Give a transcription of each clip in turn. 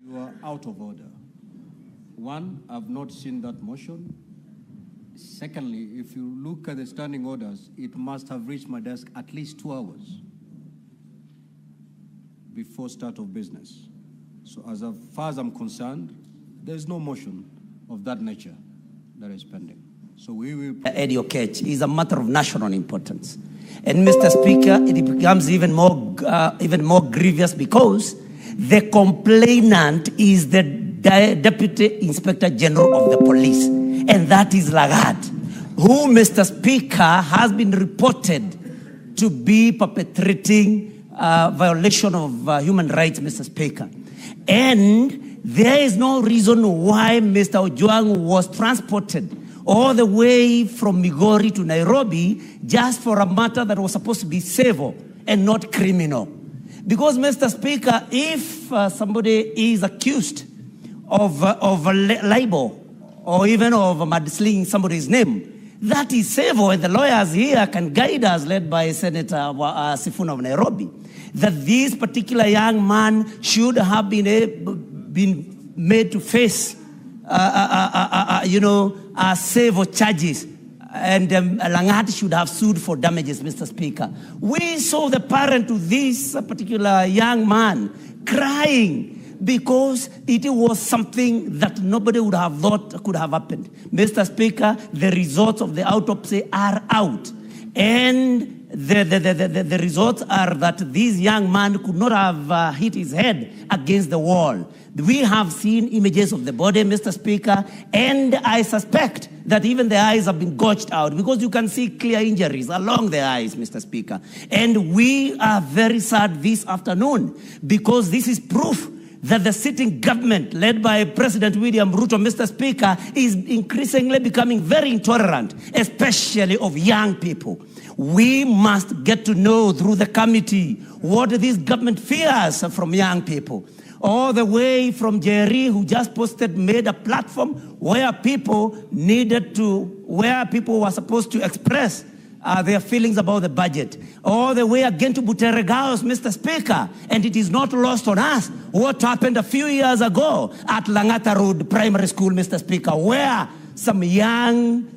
You are out of order. One, I've not seen that motion. Secondly, if you look at the standing orders, it must have reached my desk at least 2 hours before start of business. So as far as I'm concerned, there's no motion of that nature that is pending. So we will... Eddie Okech is a matter of national importance. And Mr. Speaker, it becomes even more grievous because the complainant is the Deputy Inspector General of the Police, and that is Lagarde, who, Mr. Speaker, has been reported to be perpetrating violation of human rights, Mr. Speaker. And there is no reason why Mr. Ochwang was transported all the way from Migori to Nairobi just for a matter that was supposed to be civil and not criminal. Because, Mr. Speaker, if somebody is accused of libel or even of mudslinging somebody's name, that is civil, and the lawyers here can guide us, led by Senator Sifuna of Nairobi, that this particular young man should have been made to face, civil charges, and Lagarde should have sued for damages, Mr. Speaker. We saw the parent to this particular young man crying because it was something that nobody would have thought could have happened. Mr. Speaker, the results of the autopsy are out. And the results are that this young man could not have hit his head against the wall. We have seen images of the body, Mr. Speaker, and I suspect that even the eyes have been gouged out because you can see clear injuries along the eyes, Mr. Speaker. And we are very sad this afternoon because this is proof that the sitting government, led by President William Ruto, Mr. Speaker, is increasingly becoming very intolerant, especially of young people. We must get to know through the committee what this government fears from young people. All the way from Jerry, who just made a platform where people were supposed to express their feelings about the budget. All the way again to Buteregaos, Mr. Speaker. And it is not lost on us what happened a few years ago at Langata Road Primary School, Mr. Speaker, where some young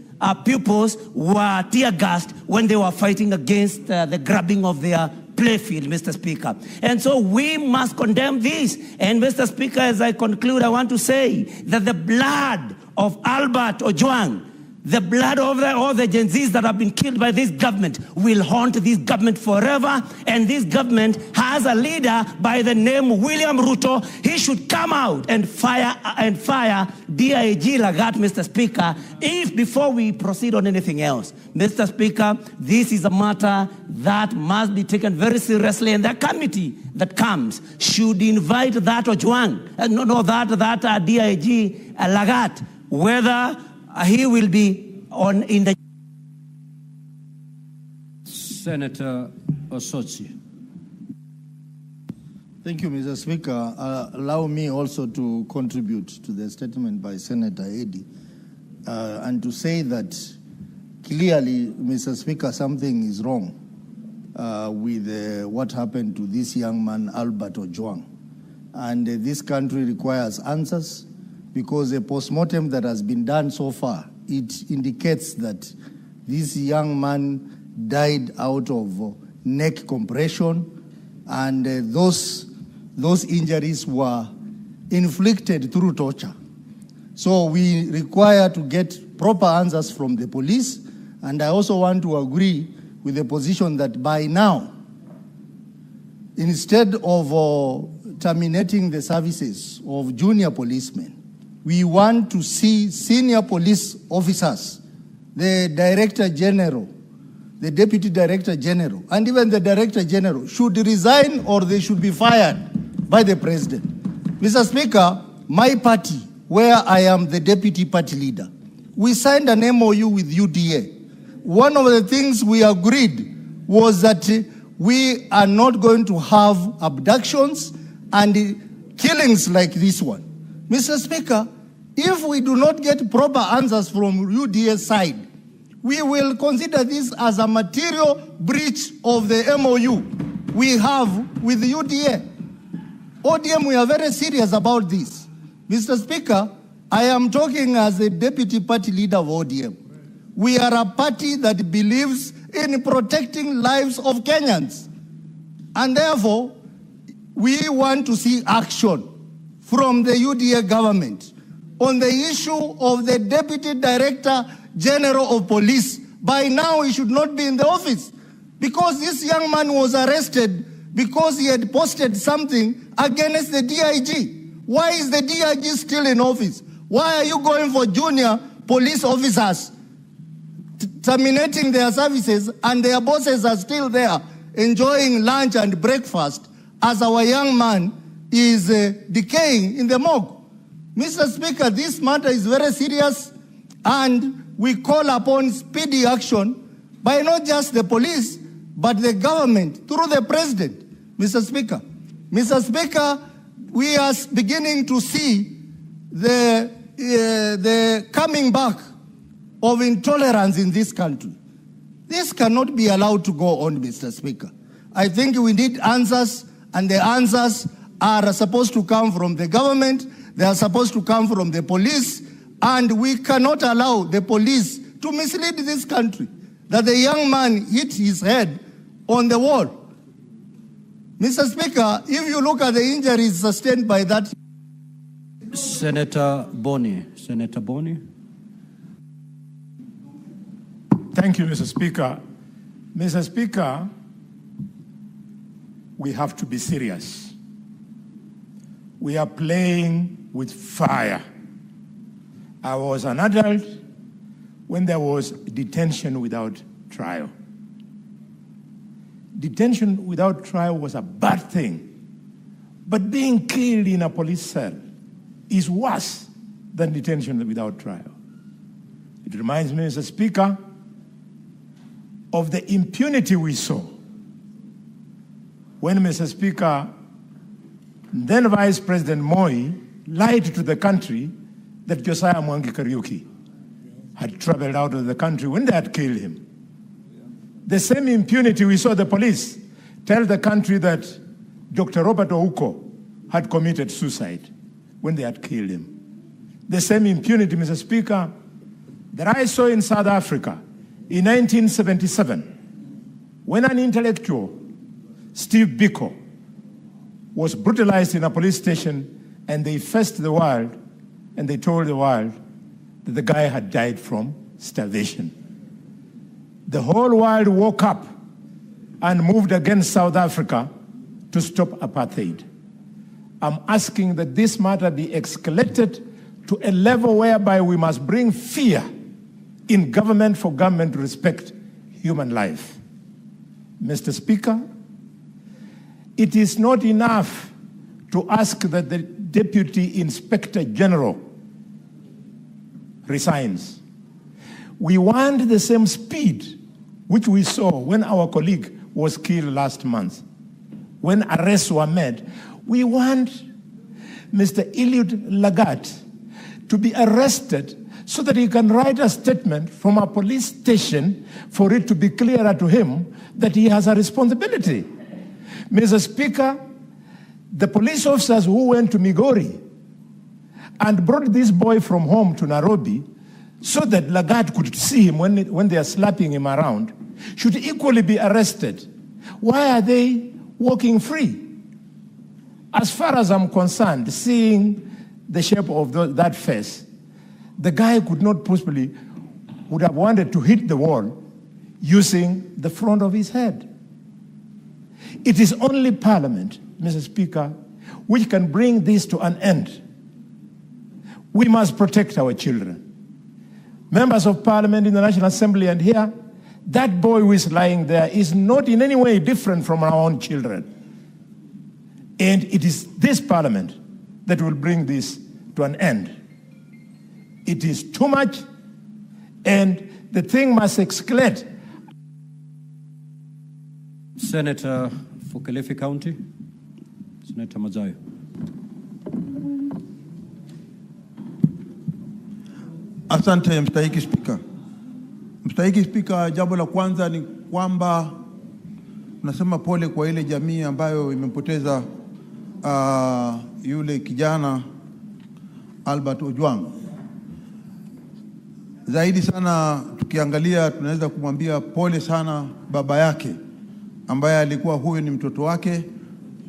pupils were tear-gassed when they were fighting against the grabbing of their playfield, Mr. Speaker. And so we must condemn this. And Mr. Speaker, as I conclude, I want to say that the blood of Albert Ochwang, the blood of all the Gen Zs that have been killed by this government will haunt this government forever. And this government has a leader by the name William Ruto. He should come out and fire DIG Lagarde, Mr. Speaker, before we proceed on anything else. Mr. Speaker, this is a matter that must be taken very seriously, and the committee that comes should invite that Ochwang, that DIG Lagarde, whether he will be in the... Senator Osotsi. Thank you, Mr. Speaker. Allow me also to contribute to the statement by Senator Eddie and to say that clearly, Mr. Speaker, something is wrong with what happened to this young man, Albert Ochwang. And this country requires answers, because the postmortem that has been done so far, it indicates that this young man died out of neck compression, and those injuries were inflicted through torture. So we require to get proper answers from the police, and I also want to agree with the position that by now, instead of terminating the services of junior policemen, we want to see senior police officers, the Director General, the Deputy Director General, and even the Director General should resign or they should be fired by the President. Mr. Speaker, my party, where I am the Deputy Party Leader, we signed an MOU with UDA. One of the things we agreed was that we are not going to have abductions and killings like this one. Mr. Speaker, if we do not get proper answers from UDA's side, we will consider this as a material breach of the MOU we have with the UDA. ODM, we are very serious about this. Mr. Speaker, I am talking as a deputy party leader of ODM. We are a party that believes in protecting lives of Kenyans. And therefore, we want to see action from the UDA government on the issue of the Deputy Director General of Police. By now, he should not be in the office because this young man was arrested because he had posted something against the DIG. Why is the DIG still in office? Why are you going for junior police officers, terminating their services, and their bosses are still there enjoying lunch and breakfast as our young man is decaying in the morgue? Mr. Speaker, this matter is very serious, and we call upon speedy action by not just the police, but the government through the president. Mr. Speaker, we are beginning to see the coming back of intolerance in this country. This cannot be allowed to go on, Mr. Speaker. I think we need answers, and the answers are supposed to come from the government. They are supposed to come from the police, and we cannot allow the police to mislead this country that the young man hit his head on the wall. Mr. Speaker, if you look at the injuries sustained by that... Senator Boni. Thank you, Mr. Speaker. Mr. Speaker, we have to be serious. We are playing with fire. I was an adult when there was detention without trial. Detention without trial was a bad thing, but being killed in a police cell is worse than detention without trial. It reminds me, Mr. Speaker, of the impunity we saw when, Mr. Speaker, then Vice President Moi lied to the country that Josiah Mwangi Kariuki had traveled out of the country when they had killed him. The same impunity we saw the police tell the country that Dr. Robert Ouko had committed suicide when they had killed him. The same impunity, Mr. Speaker, that I saw in South Africa in 1977 when an intellectual, Steve Biko, was brutalized in a police station, and they faced the world and they told the world that the guy had died from starvation. The whole world woke up and moved against South Africa to stop apartheid. I'm asking that this matter be escalated to a level whereby we must bring fear in government for government to respect human life. Mr. Speaker, it is not enough to ask that the Deputy Inspector General resigns. We want the same speed which we saw when our colleague was killed last month. When arrests were made, we want Mr. Eliud Lagat to be arrested so that he can write a statement from a police station for it to be clearer to him that he has a responsibility. Mr. Speaker, the police officers who went to Migori and brought this boy from home to Nairobi so that Lagat could see him when they are slapping him around should equally be arrested. Why are they walking free? As far as I'm concerned, seeing the shape of that face, the guy could not possibly, would have wanted to hit the wall using the front of his head. It is only Parliament, Mr. Speaker, which can bring this to an end. We must protect our children. Members of Parliament in the National Assembly and here, that boy who is lying there is not in any way different from our own children. And it is this Parliament that will bring this to an end. It is too much, and the thing must escalate. Senator for Kilifi County, Senator Mazayo. Asante mstahiki Spika. Mstahiki Spika, jambo la kwanza ni kwamba nasema pole kwa ile jamii ambayo imempoteza yule kijana Albert Ochwang. Zaidi sana tukiangalia, tunaweza kumwambia pole sana baba yake, ambaye alikuwa huyu ni mtoto wake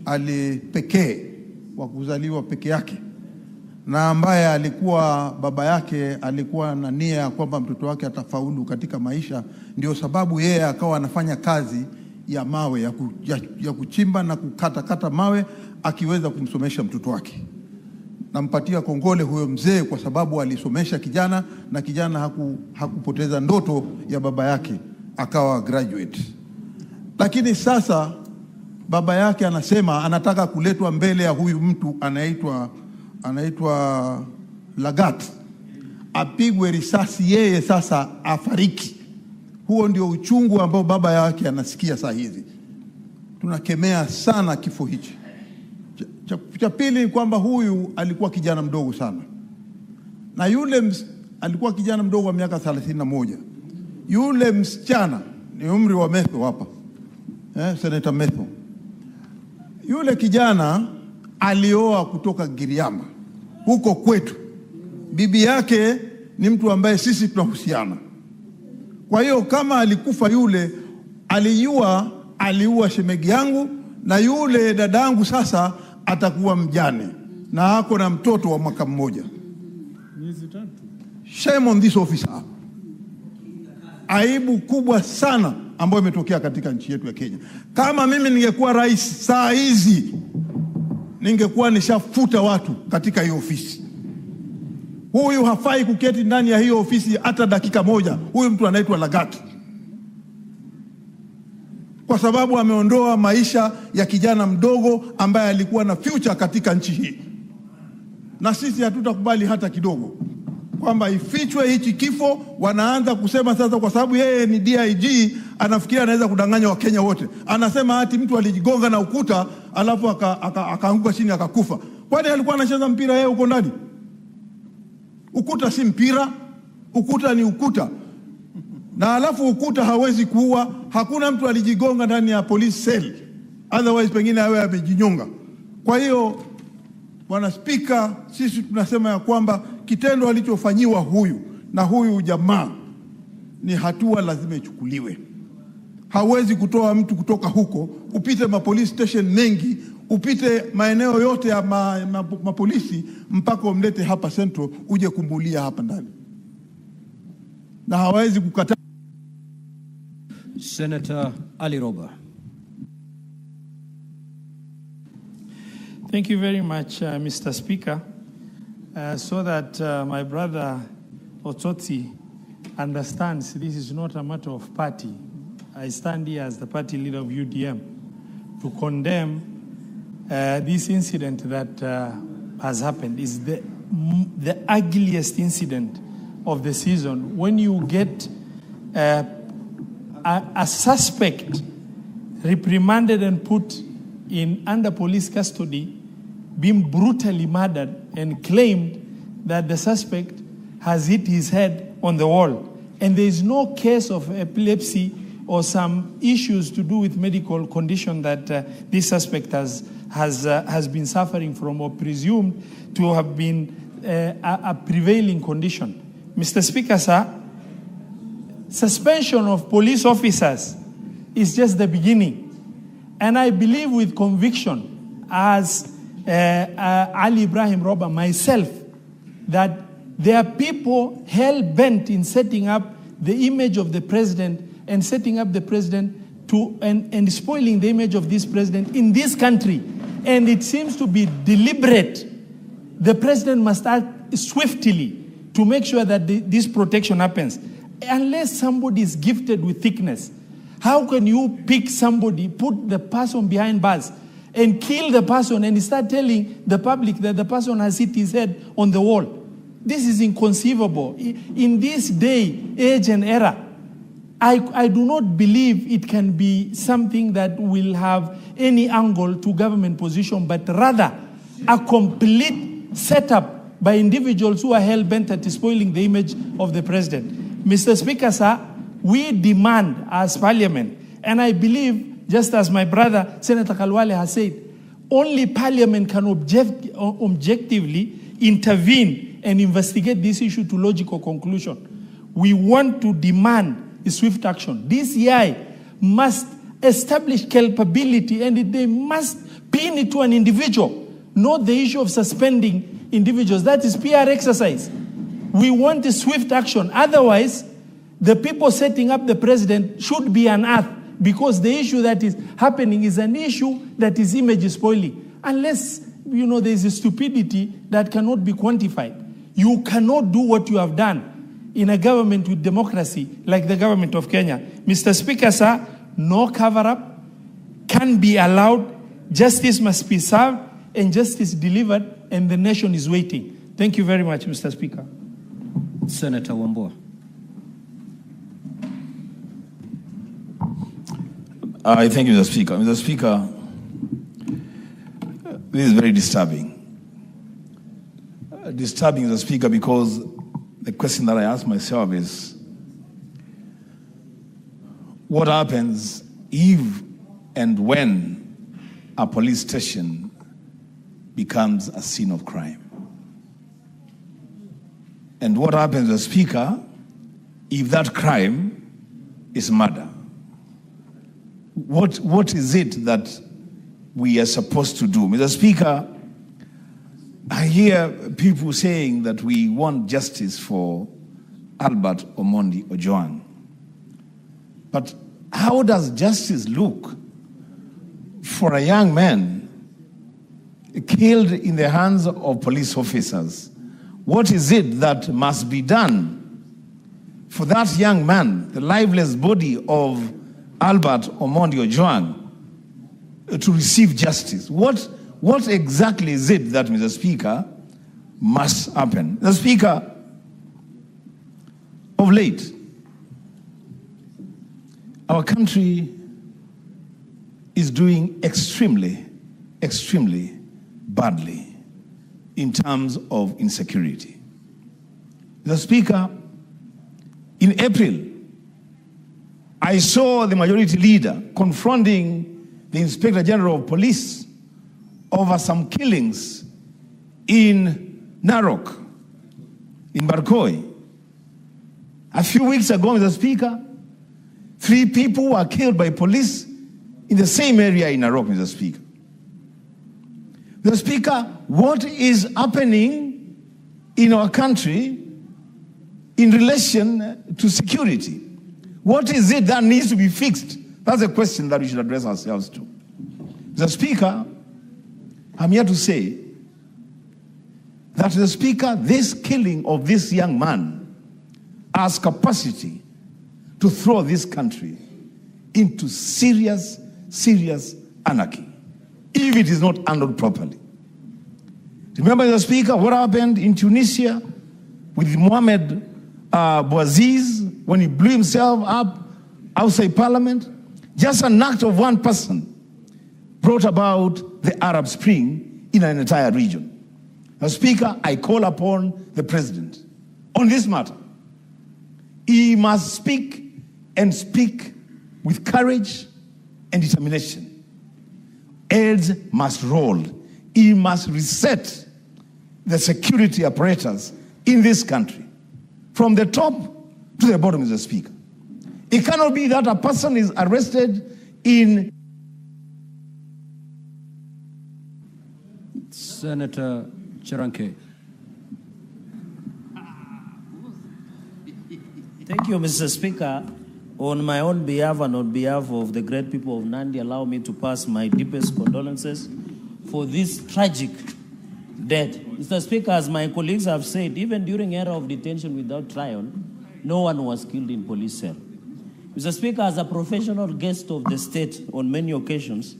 alipekee wa kuzaliwa peke yake, na ambaye alikuwa baba yake alikuwa na nia ya kwamba mtoto wake atafaulu katika maisha. Ndio sababu yeye akawa anafanya kazi ya mawe ya kuchimba na kukata mawe akiweza kumsomesha mtoto wake. Nampatia kongole huyo mzee kwa sababu alisomesha kijana, na kijana hakupoteza ndoto ya baba yake, akawa graduate. Lakini sasa baba yake anasema anataka kuletwa mbele ya huyu mtu anaitwa Lagat, apigwe risasi yeye sasa afariki. Huo ndio uchungu ambao baba yake anasikia saa hizi. Tunakemea sana kifo hichi. Cha pili ni kwamba huyu alikuwa kijana mdogo sana, na yule alikuwa kijana mdogo wa miaka 31. Yule msichana ni umri wa Metho hapa, Senator Metho. Yule kijana alioa kutoka Giriama huko kwetu. Bibi yake ni mtu ambaye sisi tunahusiana. Kwa hiyo kama alikufa yule, aliua shemegi yangu, na yule dadangu sasa atakuwa mjane na ako na mtoto wa mwaka mmoja. Shame on this officer. Aibu kubwa sana ambayo imetokea katika nchi yetu ya Kenya. Kama mimi ningekuwa rais saa hizi, ningekuwa nishafuta watu katika hiyo ofisi. Huyu hafai kuketi ndani ya hiyo ofisi hata dakika moja. Huyu mtu anaitwa Lagat, kwa sababu ameondoa maisha ya kijana mdogo ambaye alikuwa na future katika nchi hii. Na sisi hatutakubali hata kidogo kwamba ifichwe hichi kifo. Wanaanza kusema sasa, kwa sababu yeye ni DIG, anafikiria anaweza kudanganya Wakenya wote. Anasema ati mtu alijigonga na ukuta alafu akaanguka chini akakufa. Kwani alikuwa anacheza mpira yeye huko ndani? Ukuta si mpira, ukuta ni ukuta. Na alafu ukuta hawezi kuua. Hakuna mtu alijigonga ndani ya police cell, otherwise pengine awe amejinyonga. Kwa hiyo Bwana Spika, sisi tunasema ya kwamba kitendo alichofanyiwa huyu na huyu jamaa ni hatua lazima ichukuliwe. Hawezi kutoa mtu kutoka huko, upite police station mengi, upite maeneo yote ya mapolisi mpaka umlete hapa Central uje kumbulia hapa ndani. Na hawezi kukataa. Senator Ali Roba. Thank you very much, Mr. Speaker. So that my brother Otsotsi understands this is not a matter of party. I stand here as the party leader of UDM to condemn this incident that has happened. It's the ugliest incident of the season. When you get a suspect reprimanded and put under police custody, being brutally murdered, and claimed that the suspect has hit his head on the wall, and there is no case of epilepsy or some issues to do with medical condition that this suspect has been suffering from or presumed to have been a prevailing condition. Mr. Speaker, sir, suspension of police officers is just the beginning. And I believe with conviction, as Ali Ibrahim Roba, myself, that there are people hell-bent in setting up the image of the president and setting up the president and spoiling the image of this president in this country. And it seems to be deliberate. The president must act swiftly to make sure that this protection happens. Unless somebody is gifted with thickness, how can you pick somebody, put the person behind bars, and kill the person and start telling the public that the person has hit his head on the wall? This is inconceivable. In this day, age, and era, I do not believe it can be something that will have any angle to government position, but rather a complete setup by individuals who are hell-bent at spoiling the image of the president. Mr. Speaker, sir, we demand as parliament, and I believe, just as my brother Senator Kalwale has said, only Parliament can objectively intervene and investigate this issue to logical conclusion. We want to demand a swift action. DCI must establish culpability, and they must pin it to an individual, not the issue of suspending individuals. That is PR exercise. We want a swift action. Otherwise, the people setting up the president should be unearthed, because the issue that is happening is an issue that is image spoiling. Unless, there is a stupidity that cannot be quantified. You cannot do what you have done in a government with democracy like the government of Kenya. Mr. Speaker, sir, no cover-up can be allowed. Justice must be served and justice delivered, and the nation is waiting. Thank you very much, Mr. Speaker. Senator Wambua. Thank you, Mr. Speaker. Mr. Speaker, this is very disturbing. Disturbing, Mr. Speaker, because the question that I ask myself is, what happens if and when a police station becomes a scene of crime? And what happens, Mr. Speaker, if that crime is murder? What is it that we are supposed to do? Mr. Speaker, I hear people saying that we want justice for Albert Omondi Ochwang. But how does justice look for a young man killed in the hands of police officers? What is it that must be done for that young man, the lifeless body of Albert Omondi Ochwang, to receive justice? What exactly is it that, Mr. Speaker, must happen? Mr. Speaker, of late, our country is doing extremely, extremely badly in terms of insecurity. Mr. Speaker, in April, I saw the majority leader confronting the Inspector General of Police over some killings in Narok, in Barkoi. A few weeks ago, Mr. Speaker, 3 people were killed by police in the same area in Narok, Mr. Speaker. Mr. Speaker, what is happening in our country in relation to security? What is it that needs to be fixed? That's a question that we should address ourselves to. Mr. Speaker, I'm here to say that, Mr. Speaker, this killing of this young man has capacity to throw this country into serious, serious anarchy if it is not handled properly. Remember, Mr. Speaker, what happened in Tunisia with Mohamed Bouaziz when he blew himself up outside Parliament? Just an act of one person brought about the Arab Spring in an entire region. Mr. Speaker, I call upon the President on this matter. He must speak and speak with courage and determination. Heads must roll. He must reset the security apparatus in this country from the top to the bottom, Mr. Speaker. It cannot be that a person is arrested in... Senator Chiranke. Thank you, Mr. Speaker. On my own behalf and on behalf of the great people of Nandi, allow me to pass my deepest condolences for this tragic death. Mr. Speaker, as my colleagues have said, even during era of detention without trial, no one was killed in police cell. Mr. Speaker, as a professional guest of the state on many occasions,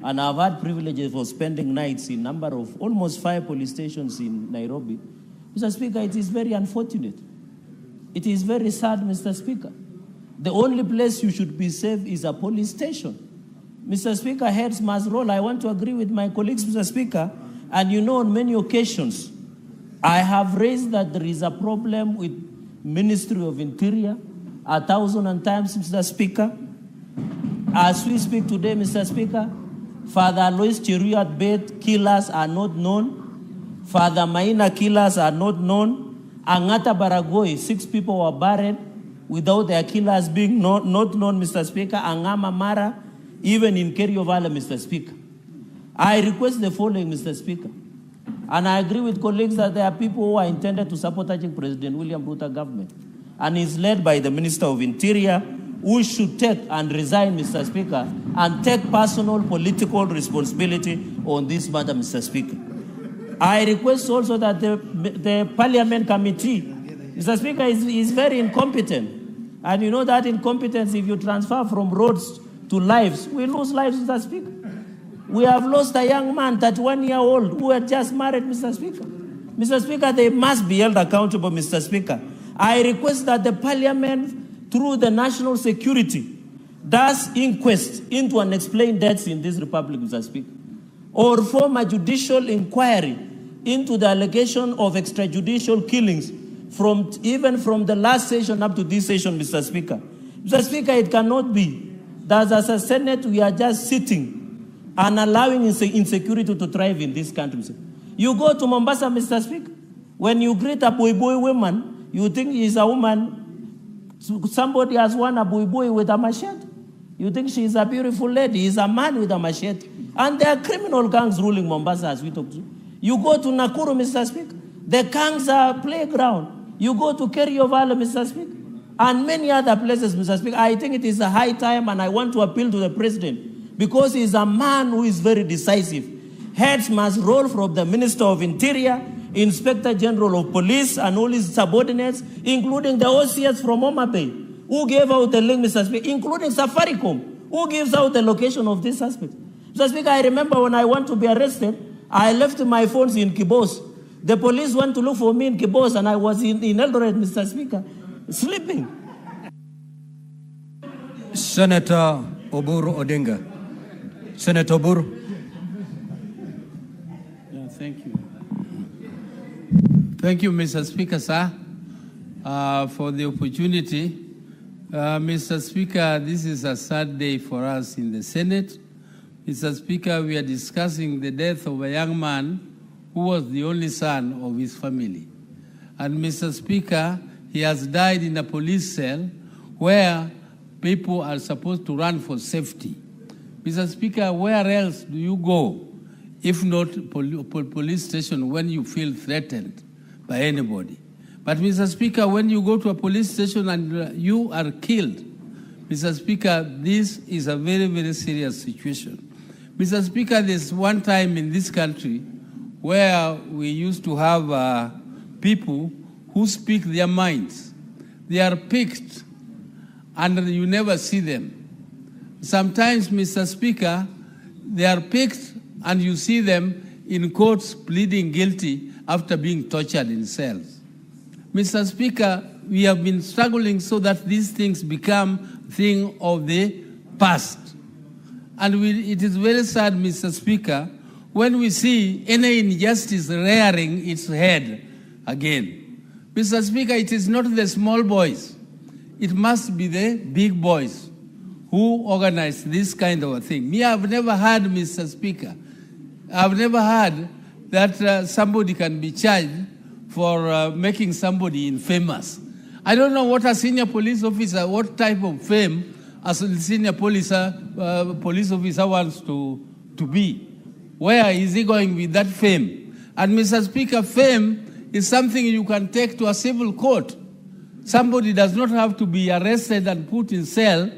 and I've had privileges of spending nights in number of almost 5 police stations in Nairobi, Mr. Speaker, it is very unfortunate. It is very sad, Mr. Speaker. The only place you should be safe is a police station. Mr. Speaker, heads must roll. I want to agree with my colleagues, Mr. Speaker, and on many occasions, I have raised that there is a problem with Ministry of Interior 1,000 times, Mr. Speaker. As we speak today, Mr. Speaker, Father Alois Cheruiyot Bett killers are not known. Father Maina killers are not known. Angata Baragoi, 6 people were buried without their killers being not known, Mr. Speaker. Angama Mara, even in Kerio Valley, Mr. Speaker. I request the following, Mr. Speaker. And I agree with colleagues that there are people who are intended to sabotaging President William Ruto government. And is led by the Minister of Interior, who should take and resign, Mr. Speaker, and take personal political responsibility on this matter, Mr. Speaker. I request also that the Parliament Committee, Mr. Speaker, is very incompetent. And you know that incompetence, if you transfer from roads to lives, we lose lives, Mr. Speaker. We have lost a young man, 31-year-old, who had just married, Mr. Speaker. Mr. Speaker, they must be held accountable, Mr. Speaker. I request that the Parliament, through the national security, does inquest into unexplained deaths in this republic, Mr. Speaker, or form a judicial inquiry into the allegation of extrajudicial killings even from the last session up to this session, Mr. Speaker. Mr. Speaker, it cannot be that as a Senate we are just sitting and allowing insecurity to thrive in this country. You go to Mombasa, Mr. Speaker, when you greet a boy woman, you think she's a woman, somebody has won a boy with a machete. You think she's a beautiful lady, he's a man with a machete. And there are criminal gangs ruling Mombasa as we talk to. You go to Nakuru, Mr. Speaker, the gangs are playground. You go to Kerio Valley, Mr. Speaker, and many other places, Mr. Speaker. I think it is a high time, and I want to appeal to the President, because he is a man who is very decisive. Heads must roll from the Minister of Interior, Inspector General of Police, and all his subordinates, including the OCS from Homa Bay, who gave out the link, Mr. Speaker, including Safaricom, who gives out the location of this suspect. Mr. Speaker, I remember when I want to be arrested, I left my phones in Kibos. The police went to look for me in Kibos, and I was in Eldoret, Mr. Speaker, sleeping. Senator Oburu Odinga. Senator Oburu. Yeah, thank you. Thank you, Mr. Speaker, sir, for the opportunity. Mr. Speaker, this is a sad day for us in the Senate. Mr. Speaker, we are discussing the death of a young man who was the only son of his family. And Mr. Speaker, he has died in a police cell where people are supposed to run for safety. Mr. Speaker, where else do you go if not police station when you feel threatened by anybody? But Mr. Speaker, when you go to a police station and you are killed, Mr. Speaker, this is a very, very serious situation. Mr. Speaker, there's one time in this country where we used to have people who speak their minds. They are picked and you never see them. Sometimes, Mr. Speaker, they are picked and you see them in courts pleading guilty after being tortured in cells. Mr. Speaker, we have been struggling so that these things become a thing of the past. And it is very sad, Mr. Speaker, when we see any injustice rearing its head again. Mr. Speaker, it is not the small boys. It must be the big boys who organize this kind of a thing. Me, I've never heard, Mr. Speaker, I've never heard that somebody can be charged for making somebody infamous. I don't know what a senior police officer, what type of fame a senior police officer wants to be. Where is he going with that fame? And Mr. Speaker, fame is something you can take to a civil court. Somebody does not have to be arrested and put in cell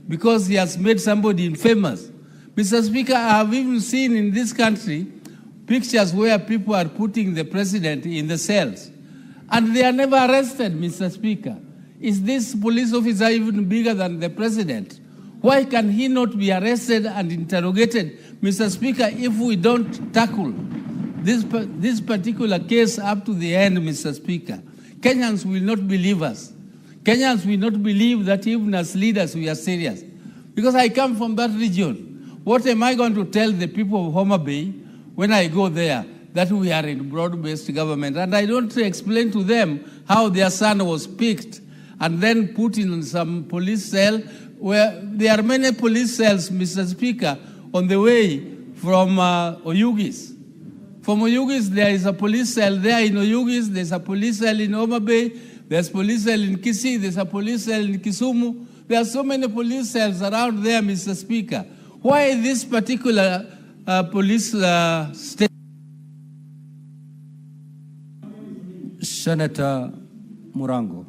because he has made somebody infamous. Mr. Speaker, I have even seen in this country pictures where people are putting the president in the cells. And they are never arrested, Mr. Speaker. Is this police officer even bigger than the president? Why can he not be arrested and interrogated, Mr. Speaker, if we don't tackle this particular case up to the end, Mr. Speaker? Kenyans will not believe us. Kenyans will not believe that even as leaders we are serious. Because I come from that region. What am I going to tell the people of Homa Bay when I go there? That we are in broad-based government. And I don't explain to them how their son was picked and then put in some police cell where there are many police cells, Mr. Speaker, on the way from Oyugis. From Oyugis, there is a police cell there in Oyugis, there's a police cell in Homa Bay, there's a police cell in Kisii, there's a police cell in Kisumu. There are so many police cells around there, Mr. Speaker. Why this particular police state? Senator Murango.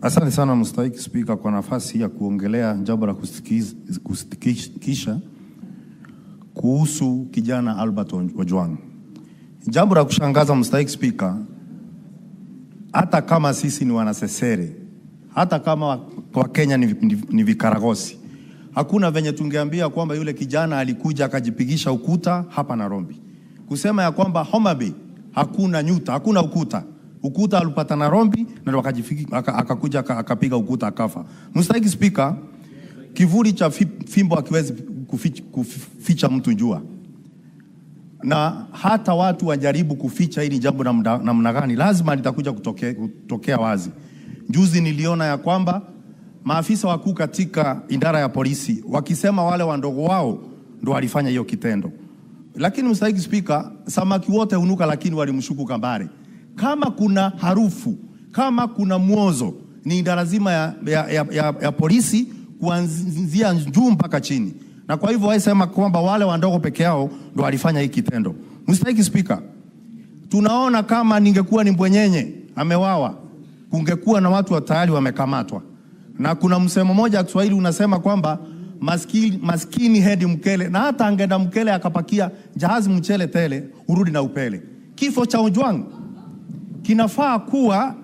Asante sana mstahiki Spika kwa nafasi ya kuongelea jambo la kusitikisha kuhusu kijana Albert Ochwang. Jambo la kushangaza mstahiki Spika, hata kama sisi ni wanasesere, hata kama kwa Kenya ni vikaragosi, hakuna venye tungeambia kwamba yule kijana alikuja akajipigisha ukuta hapa Nairobi. Kusema ya kwamba Homa Bay hakuna nyuta, hakuna ukuta. Ukuta alipata Nairobi na akakuja akapiga ukuta akafa. Mstahiki Spika, kivuli cha fimbo hakiwezi kuficha mtu jua. Na hata watu wajaribu kuficha hili jambo namna gani, lazima litakuja kutokea wazi. Juzi niliona ya kwamba maafisa wakuu katika idara ya polisi wakisema wale wandogo wao ndo walifanya hiyo kitendo. Lakini mstahiki Spika, samaki wote hunuka lakini walimshuku kambare. Kama kuna harufu, kama kuna mwozo, ni lazima ya polisi kuanzia juu mpaka chini. Na kwa hivyo waisema kwamba wale wandogo peke yao ndo walifanya hii kitendo. Mstahiki Spika, tunaona kama ningekuwa ni mbwenyenye amewawa, kungekuwa na watu tayari wamekamatwa. Na kuna msemo moja wa Kiswahili unasema kwamba maskini hedi mkele, na hata angenda mkele akapakia jahazi mchele tele, urudi na upele. Kifo cha Ochwang kinafaa kuwa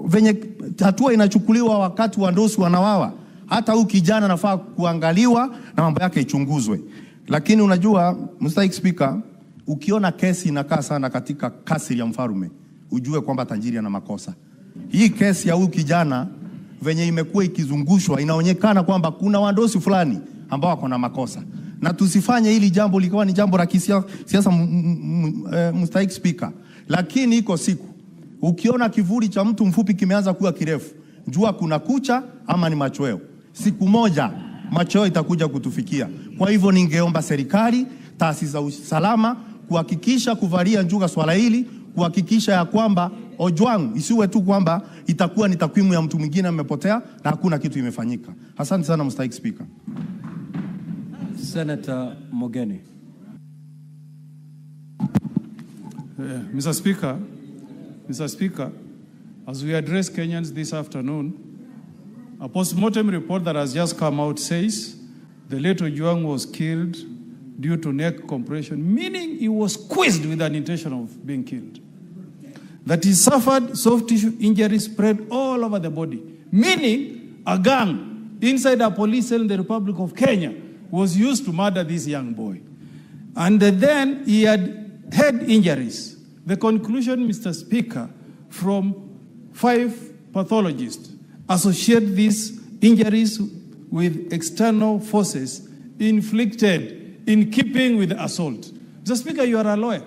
venye hatua inachukuliwa wakati wandosi wanawawa. Hata huyu kijana nafaa kuangaliwa na mambo yake ichunguzwe. Lakini unajua mstahiki Spika, ukiona kesi inakaa sana katika kasri ya mfarume, ujue kwamba tajiri ana makosa. Hii kesi ya huyu kijana venye imekuwa ikizungushwa, inaonekana kwamba kuna wandosi fulani ambao wako na makosa. Na tusifanye hili jambo likawa ni jambo la kisiasa mstahiki Spika. Lakini iko siku ukiona kivuli cha mtu mfupi kimeanza kuwa kirefu, jua kuna kucha ama ni machweo. Siku moja machweo itakuja kutufikia. Kwa hivyo ningeomba serikali, taasisi za usalama kuhakikisha kuvalia njuga swala hili, kuhakikisha ya kwamba Ochwang isiwe tu kwamba itakuwa ni takwimu ya mtu mwingine amepotea na hakuna kitu imefanyika. Asante sana mstahiki Spika. Senator Mogeni. Mr. Speaker, as we address Kenyans this afternoon, a post-mortem report that has just come out says the late Ochwang was killed due to neck compression, meaning he was squeezed with an intention of being killed. That he suffered soft tissue injuries spread all over the body, meaning a gun inside a police cell in the Republic of Kenya was used to murder this young boy. And then he had head injuries. The conclusion, Mr. Speaker, from 5 pathologists associate these injuries with external forces inflicted in keeping with assault. Mr. Speaker, you are a lawyer.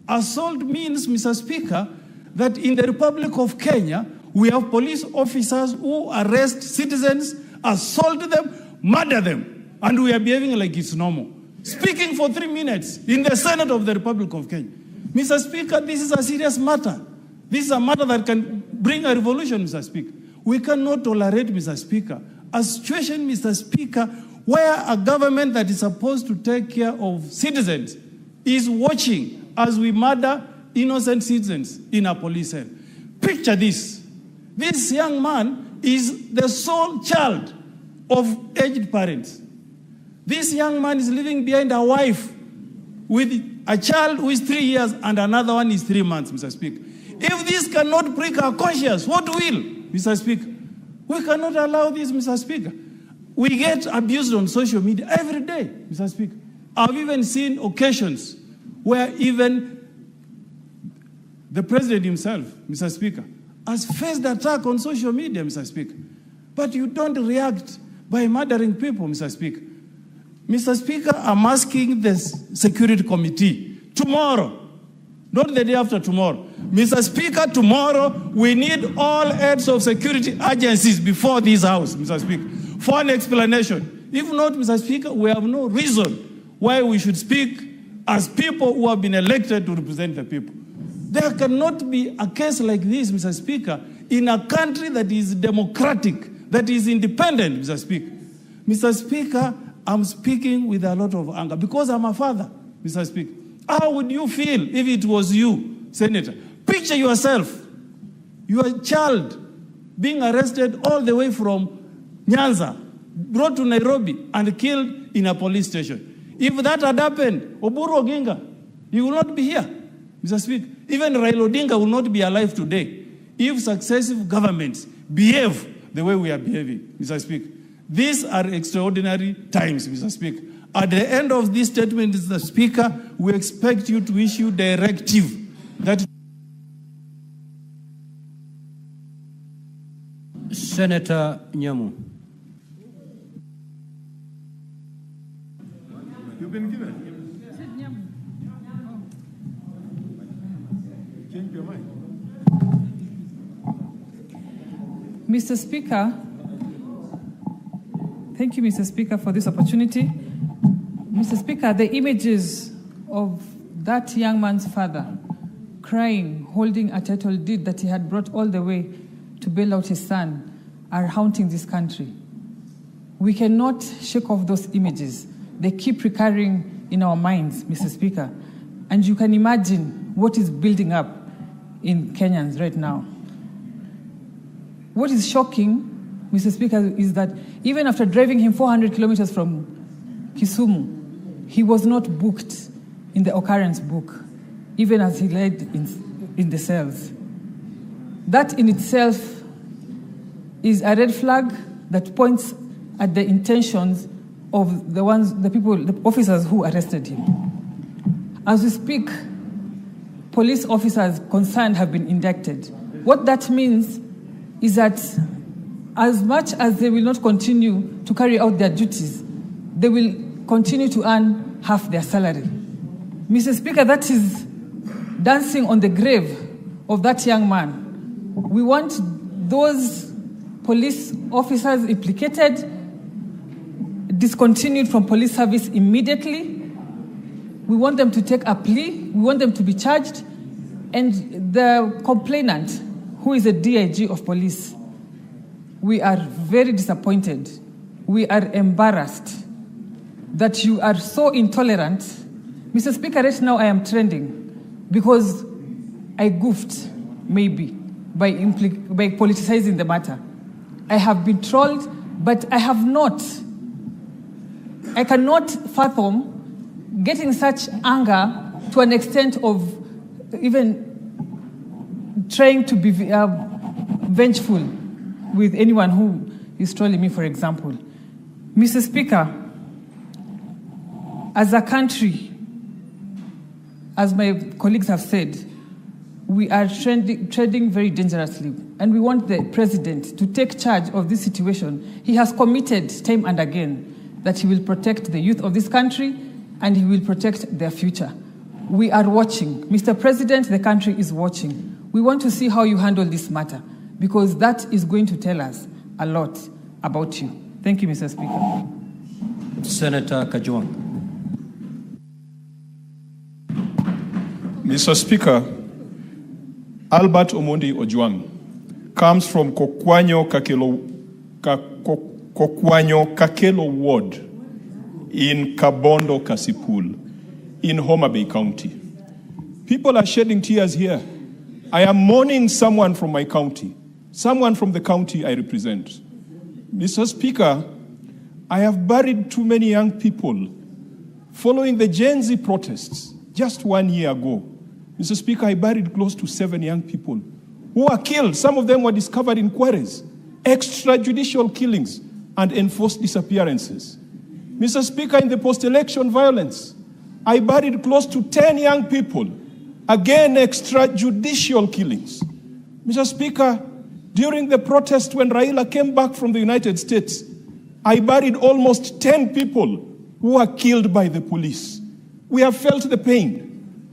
Assault means, Mr. Speaker, that in the Republic of Kenya, we have police officers who arrest citizens, assault them, murder them, and we are behaving like it's normal. Speaking for 3 minutes in the Senate of the Republic of Kenya. Mr. Speaker, this is a serious matter. This is a matter that can bring a revolution, Mr. Speaker. We cannot tolerate, Mr. Speaker, a situation, Mr. Speaker, where a government that is supposed to take care of citizens is watching as we murder innocent citizens in a police cell. Picture this. This young man is the sole child of aged parents. This young man is living behind a wife with a child who is 3 years and another one is 3 months, Mr. Speaker. If this cannot prick our conscience, what will, Mr. Speaker? We cannot allow this, Mr. Speaker. We get abused on social media every day, Mr. Speaker. I've even seen occasions where even the president himself, Mr. Speaker, has faced attack on social media, Mr. Speaker. But you don't react by murdering people, Mr. Speaker. Mr. Speaker, I'm asking the Security Committee tomorrow, not the day after tomorrow. Mr. Speaker, tomorrow we need all heads of security agencies before this House, Mr. Speaker, for an explanation. If not, Mr. Speaker, we have no reason why we should speak as people who have been elected to represent the people. There cannot be a case like this, Mr. Speaker, in a country that is democratic, that is independent, Mr. Speaker. Mr. Speaker, I'm speaking with a lot of anger because I'm a father, Mr. Speaker. How would you feel if it was you, Senator? Picture yourself, your child being arrested all the way from Nyanza, brought to Nairobi, and killed in a police station. If that had happened, Oburu Oginga, he will not be here, Mr. Speaker. Even Raila Odinga will not be alive today if successive governments behave the way we are behaving, Mr. Speaker. These are extraordinary times, Mr. Speaker. At the end of this statement, Mr. Speaker, we expect you to issue directive that... Senator Nyamu. You've been given. Change your mind. Mr. Speaker, thank you, Mr. Speaker, for this opportunity. Mr. Speaker, the images of that young man's father crying, holding a title deed that he had brought all the way to bail out his son are haunting this country. We cannot shake off those images. They keep recurring in our minds, Mr. Speaker. And you can imagine what is building up in Kenyans right now. What is shocking, Mr. Speaker, is that even after driving him 400 kilometers from Kisumu, he was not booked in the occurrence book, even as he lay in the cells. That in itself is a red flag that points at the intentions of the officers who arrested him. As we speak, police officers concerned have been indicted. What that means is that as much as they will not continue to carry out their duties, they will continue to earn half their salary. Mr. Speaker, that is dancing on the grave of that young man. We want those police officers implicated discontinued from police service immediately. We want them to take a plea. We want them to be charged. And the complainant, who is a DIG of police, we are very disappointed. We are embarrassed that you are so intolerant. Mr. Speaker, right now I am trending because I goofed, maybe, by politicizing the matter. I have been trolled, but I cannot fathom getting such anger to an extent of even trying to be vengeful with anyone who is trolling me, for example. Mr. Speaker, as a country, as my colleagues have said, we are treading very dangerously, and we want the president to take charge of this situation. He has committed time and again that he will protect the youth of this country and he will protect their future. We are watching. Mr. President, the country is watching. We want to see how you handle this matter because that is going to tell us a lot about you. Thank you, Mr. Speaker. Senator Kajwang. Mr. Speaker, Albert Omondi Ochwang comes from Kokwanyo Kakelo Ward in Kabondo Kasipul in Homa Bay County. People are shedding tears here. I am mourning someone from my county, someone from the county I represent. Mr. Speaker, I have buried too many young people following the Gen Z protests just 1 year ago. Mr. Speaker, I buried close to 7 young people who were killed. Some of them were discovered in quarries, extrajudicial killings, and enforced disappearances. Mr. Speaker, in the post-election violence, I buried close to 10 young people, again extrajudicial killings. Mr. Speaker, during the protest when Raila came back from the United States, I buried almost 10 people who were killed by the police. We have felt the pain.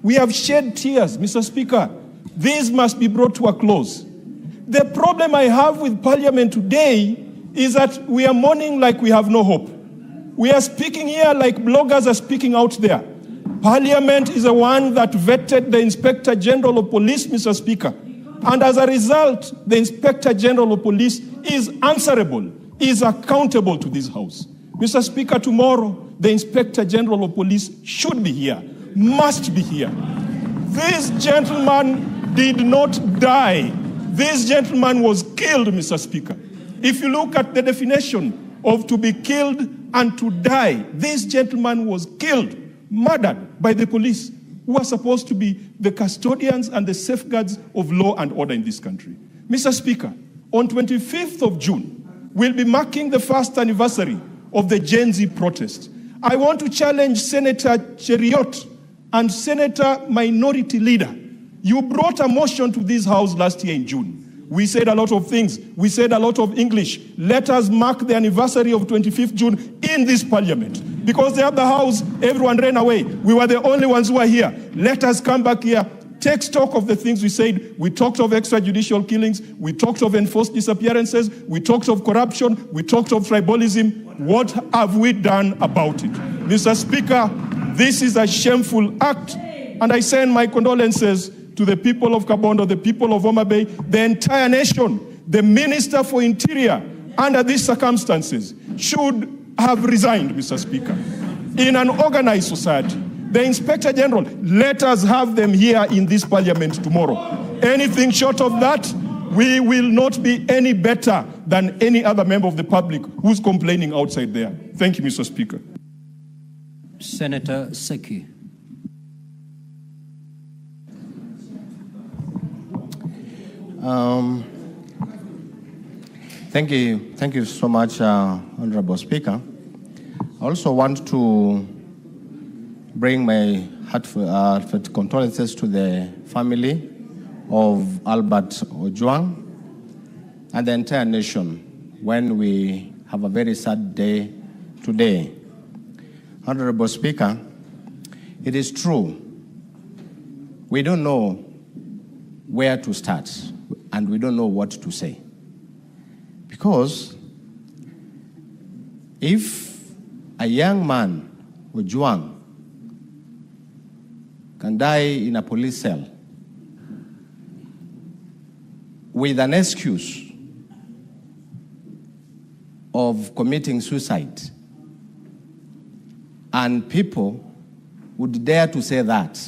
We have shed tears, Mr. Speaker. These must be brought to a close. The problem I have with Parliament today is that we are mourning like we have no hope. We are speaking here like bloggers are speaking out there. Parliament is the one that vetted the Inspector General of Police, Mr. Speaker. And as a result, the Inspector General of Police is answerable, is accountable to this House. Mr. Speaker, tomorrow, the Inspector General of Police should be here, must be here. This gentleman did not die. This gentleman was killed, Mr. Speaker. If you look at the definition of to be killed and to die, this gentleman was killed, murdered by the police, who are supposed to be the custodians and the safeguards of law and order in this country. Mr. Speaker, on 25th of June, we'll be marking the first anniversary of the Gen Z protest. I want to challenge Senator Cheriot and Senator Minority Leader. You brought a motion to this House last year in June. We said a lot of things. We said a lot of English. Let us mark the anniversary of 25th June in this Parliament. Because the other House, everyone ran away. We were the only ones who are here. Let us come back here, take stock of the things we said. We talked of extrajudicial killings. We talked of enforced disappearances. We talked of corruption. We talked of tribalism. What have we done about it? Mr. Speaker, this is a shameful act. And I send my condolences to the people of Kabondo, the people of Homa Bay, the entire nation. The Minister for Interior, under these circumstances, should have resigned, Mr. Speaker. In an organized society, the Inspector General, let us have them here in this Parliament tomorrow. Anything short of that, we will not be any better than any other member of the public who's complaining outside there. Thank you, Mr. Speaker. Senator Seki. Thank you so much, Honorable Speaker. I also want to bring my heartfelt condolences to the family of Albert Ochwang and the entire nation when we have a very sad day today. Honorable Speaker, it is true, we don't know where to start and we don't know what to say. Because if a young man, Ochwang, can die in a police cell with an excuse of committing suicide, and people would dare to say that,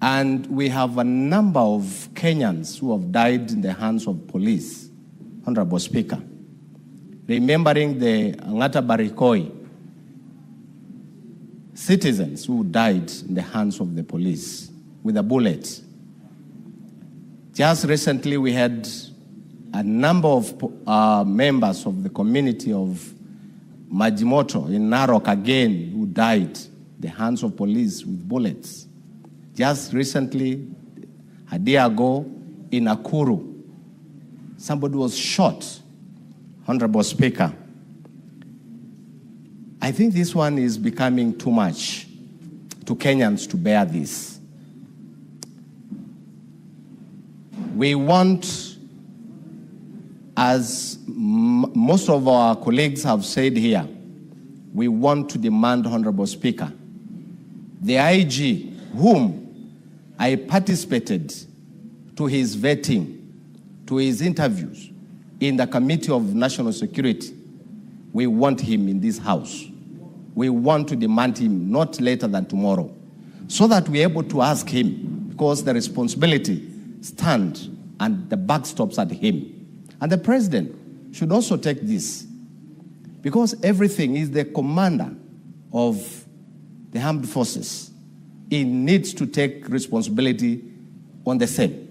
and we have a number of Kenyans who have died in the hands of police, Honorable Speaker, remembering the Angata Barikoi citizens who died in the hands of the police with a bullet. Just recently we had a number of members of the community of Majimoto in Narok again who died in the hands of police with bullets. Just recently, a day ago, in Nakuru, somebody was shot. Honorable Speaker, I think this one is becoming too much to Kenyans to bear this. We want, as most of our colleagues have said here, we want to demand, Honorable Speaker, the IG, whom I participated to his vetting, to his interviews in the Committee of National Security. We want him in this House. We want to demand him not later than tomorrow, so that we're able to ask him, because the responsibility stands and the buck stops at him. And the president should also take this, because everything is the commander of the armed forces. He needs to take responsibility on the same,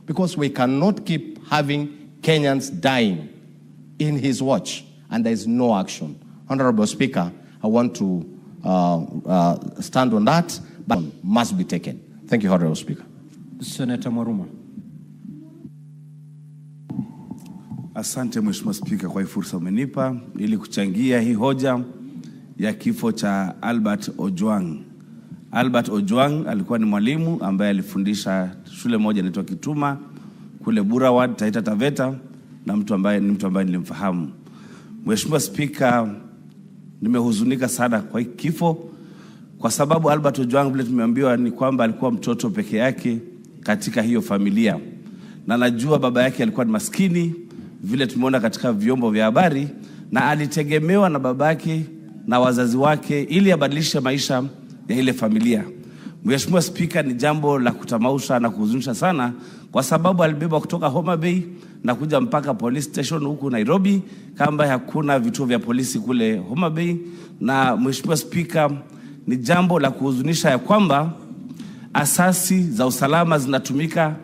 because we cannot keep having Kenyans dying in his watch and there is no action. Honorable Speaker, I want to stand on that, but must be taken. Thank you, Honorable Speaker. Senator Mwaruma. Asante Mheshimiwa Spika kwa hii fursa umenipa ili kuchangia hii hoja ya kifo cha Albert Ochwang. Albert Ochwang alikuwa ni mwalimu ambaye alifundisha shule moja inaitwa Kituma kule Burawad, Taita Taveta, na mtu ambaye nilimfahamu. Mheshimiwa Spika, nimehuzunika sana kwa kifo, kwa sababu Albert Ochwang vile tumeambiwa ni kwamba alikuwa mtoto peke yake katika hiyo familia, na najua baba yake alikuwa ni maskini vile tumeona katika vyombo vya habari, na alitegemewa na babake na wazazi wake ili abadilishe maisha ya ile familia. Mheshimiwa Spika, ni jambo la kutamausha na kuhuzunisha sana, kwa sababu alibeba kutoka Homa Bay na kuja mpaka police station huku Nairobi, kama hakuna vituo vya polisi kule Homa Bay. Na Mheshimiwa Spika, ni jambo la kuhuzunisha ya kwamba asasi za usalama zinatumika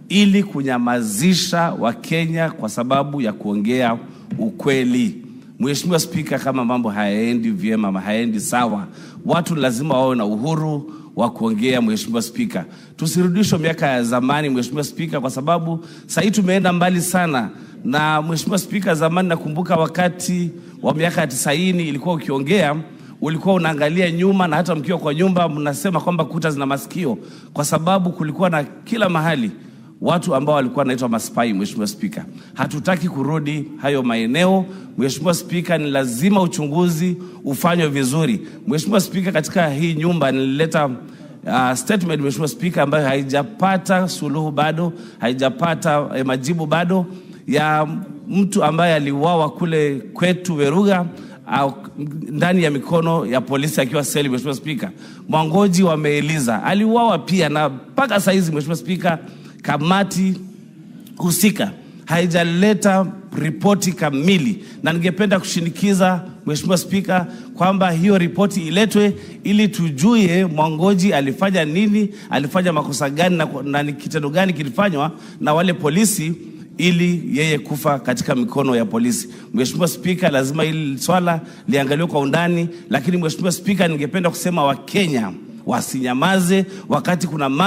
ili kunyamazisha Wakenya kwa sababu ya kuongea ukweli. Mheshimiwa Spika, kama mambo hayaendi vyema ama hayaendi sawa, watu lazima wawe na uhuru wa kuongea. Mheshimiwa Spika, tusirudishwe miaka ya zamani Mheshimiwa Spika, kwa sababu sasa tumeenda mbali sana. Na Mheshimiwa Spika, zamani nakumbuka wakati wa miaka ya 90 ilikuwa ukiongea ulikuwa unaangalia nyuma, na hata mkiwa kwa nyumba mnasema kwamba kuta zina masikio, kwa sababu kulikuwa na kila mahali watu ambao walikuwa wanaitwa maspai. Mheshimiwa Spika, hatutaki kurudi hayo maeneo. Mheshimiwa Spika, ni lazima uchunguzi ufanywe vizuri. Mheshimiwa Spika, katika hii nyumba nilileta statement Mheshimiwa Spika, ambayo haijapata suluhu bado, haijapata majibu bado, ya mtu ambaye aliuawa kule kwetu Veruga ndani ya mikono ya polisi akiwa seli. Mheshimiwa Spika, Mwangoji wameeliza aliuawa pia, na mpaka saizi Mheshimiwa Spika, kamati husika haijaleta ripoti kamili, na ningependa kushinikiza Mheshimiwa Spika kwamba hiyo ripoti iletwe ili tujue Mwangoji alifanya nini, alifanya makosa gani, na ni kitendo gani kilifanywa na wale polisi ili yeye kufa katika mikono ya polisi. Mheshimiwa Spika, lazima hili swala liangaliwe kwa undani, lakini Mheshimiwa Spika, ningependa kusema Wakenya wasinyamaze wakati kuna